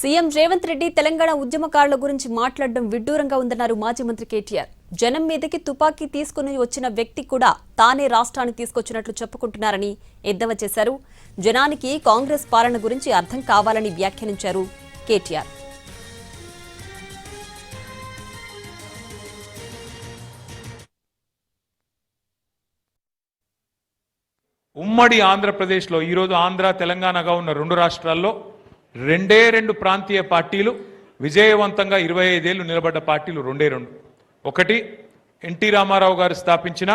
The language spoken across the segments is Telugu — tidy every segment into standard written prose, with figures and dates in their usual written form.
సీఎం రేవంత్ రెడ్డి తెలంగాణ ఉద్యమకారుల గురించి మాట్లాడడం విడ్డూరంగా ఉందన్నారు మాజీ మంత్రి కేటీఆర్. జనం మీదకి తుపాకీ తీసుకుని వచ్చిన వ్యక్తి కూడా తానే రాష్ట్రాన్ని తీసుకొచ్చినట్లు చెప్పుకుంటున్నారని ఎద్దేవా చేశారు. జనానికి కాంగ్రెస్ పాలన గురించి అర్థం కావాలని వ్యాఖ్యానించారు కేటీఆర్. ఉమ్మడి ఆంధ్రప్రదేశ్లో ఈరోజు ఆంధ్ర తెలంగాణగా ఉన్న రెండు రాష్ట్రాల్లో రెండు ప్రాంతీయ పార్టీలు విజయవంతంగా 25 ఏళ్లు నిలబడ్డ పార్టీలు రెండు. ఒకటి ఎన్టీ రామారావు గారు స్థాపించిన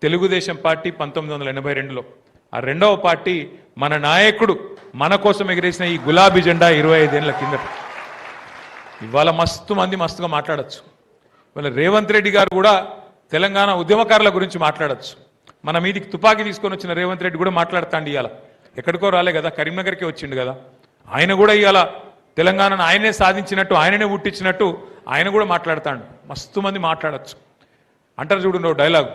తెలుగుదేశం పార్టీ 1982లో. ఆ రెండవ పార్టీ మన నాయకుడు మన కోసం ఎగిరేసిన ఈ గులాబీ జెండా 25 ఏళ్ల కిందట. ఇవాళ మస్తుగా మాట్లాడచ్చు. ఇవాళ రేవంత్ రెడ్డి గారు కూడా తెలంగాణ ఉద్యమకారుల గురించి మాట్లాడచ్చు. మన మీదికి తుపాకీ తీసుకొని వచ్చిన రేవంత్ రెడ్డి కూడా మాట్లాడతాండి. ఇవాళ ఎక్కడికో రాలే కదా, కరీంనగర్కే వచ్చిండు కదా. ఆయన కూడా ఇవాళ తెలంగాణను ఆయనే సాధించినట్టు, ఆయననే పుట్టించినట్టు ఆయన కూడా మాట్లాడతాడు. మస్తు మంది మాట్లాడచ్చు. అంటారు చూడు డైలాగ్,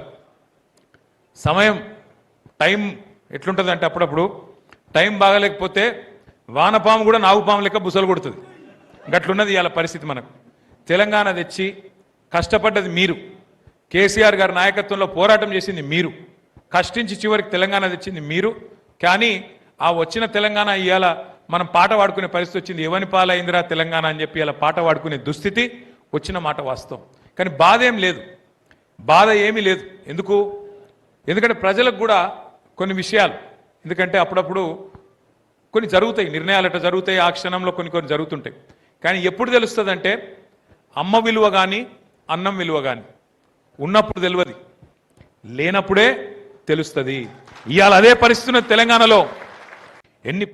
సమయం టైం ఎట్లుంటుంది అంటే అప్పుడప్పుడు టైం బాగాలేకపోతే వానపాము కూడా నాగుపాము లెక్క బుసలు కొడుతుంది. గట్లున్నది ఇవాళ పరిస్థితి. మనకు తెలంగాణ తెచ్చి కష్టపడ్డది మీరు, కేసీఆర్ గారి నాయకత్వంలో పోరాటం చేసింది మీరు, కష్టించి చివరికి తెలంగాణ తెచ్చింది మీరు. కానీ ఆ వచ్చిన తెలంగాణ ఇవాళ మనం పాట పాడుకునే పరిస్థితి వచ్చింది. ఎవని పాలైందిరా తెలంగాణ అని చెప్పి ఇలా పాట పాడుకునే దుస్థితి వచ్చిన మాట వాస్తవం. కానీ బాధ ఏమీ లేదు. ఎందుకంటే ప్రజలకు కూడా కొన్ని విషయాలు, ఎందుకంటే అప్పుడప్పుడు కొన్ని జరుగుతాయి, నిర్ణయాలు అట్లా జరుగుతాయి, ఆ క్షణంలో కొన్ని జరుగుతుంటాయి. కానీ ఎప్పుడు తెలుస్తుందంటే అమ్మ విలువ కానీ అన్నం విలువ కానీ ఉన్నప్పుడు తెలియదు, లేనప్పుడే తెలుస్తుంది. ఇవాళ అదే పరిస్థితి తెలంగాణలో. ఎన్ని